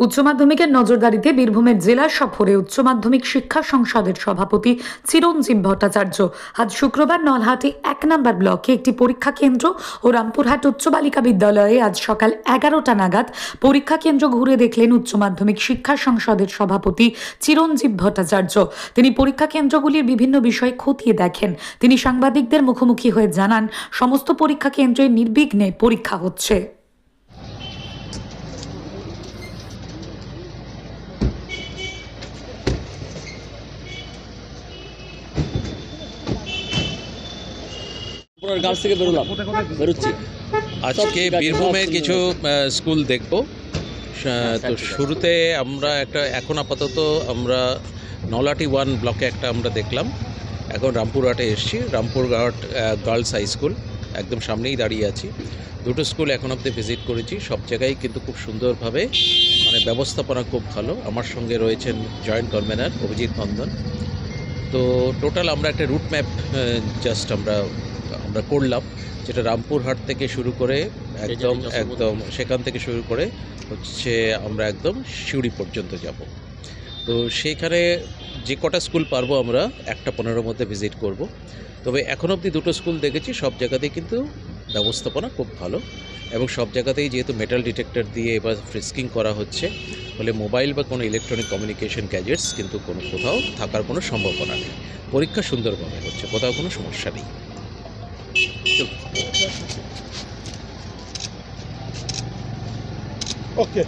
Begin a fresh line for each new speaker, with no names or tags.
উচ্চ মাধ্যমিকের নজরদারিতে বীরভূমের জেলা সফরে উচ্চ মাধ্যমিক শিক্ষা সংসদের সভাপতি চিরঞ্জীব ভট্টাচার্য আজ শুক্রবার নলহাটি ১ নম্বর ব্লকে একটি পরীক্ষা কেন্দ্র ও রামপুরহাট উচ্চ বালিকা বিদ্যালয়ে আজ সকাল ১১টা নাগাদ পরীক্ষা কেন্দ্র ঘুরে দেখলেন উচ্চ মাধ্যমিক শিক্ষা সংসদের সভাপতি চিরঞ্জীব ভট্টাচার্য। তিনি পরীক্ষা কেন্দ্রগুলির বিভিন্ন বিষয় খতিয়ে দেখেন। তিনি সাংবাদিকদের মুখোমুখি হয়ে জানান, সমস্ত পরীক্ষা কেন্দ্রে নির্বিঘ্নে পরীক্ষা হচ্ছে।
গাছ থেকে বেরোচ্ছি।
আজকে বীরভূমে কিছু স্কুল দেখব। তো শুরুতে আমরা এখন আপাতত আমরা নলহাটি 1 ব্লকে একটা আমরা দেখলাম। এখন রামপুরহাটে এসেছি, রামপুরহাট গার্লস হাই স্কুল একদম সামনেই দাঁড়িয়ে আছি। দুটো স্কুল এখন অবধি ভিজিট করেছি, সব জায়গায় কিন্তু খুব সুন্দরভাবে ব্যবস্থাপনা খুব ভালো। আমার সঙ্গে রয়েছেন জয়েন্ট কনভেনার অভিজিৎ নন্দন। তো টোটাল আমরা একটা রুট ম্যাপ জাস্ট আমরা করলাম, যেটা রামপুরহাট থেকে শুরু করে একদম সেখান থেকে শুরু করে হচ্ছে আমরা একদম সিউড়ি পর্যন্ত যাব। তো সেইখানে যে কটা স্কুল পারবো আমরা 1:15 মধ্যে ভিজিট করব। তবে এখন অবধি দুটো স্কুল দেখেছি, সব জায়গাতেই কিন্তু ব্যবস্থাপনা খুব ভালো এবং সব জায়গাতেই যেহেতু মেটাল ডিটেক্টর দিয়ে এবার ফ্রিস্কিং করা হচ্ছে, ফলে মোবাইল বা কোনো ইলেকট্রনিক কমিউনিকেশন গ্যাজেটস কিন্তু কোথাও থাকার কোনো সম্ভাবনা নেই। পরীক্ষা সুন্দরভাবে হচ্ছে, কোথাও কোনো সমস্যা নেই।
ওকে।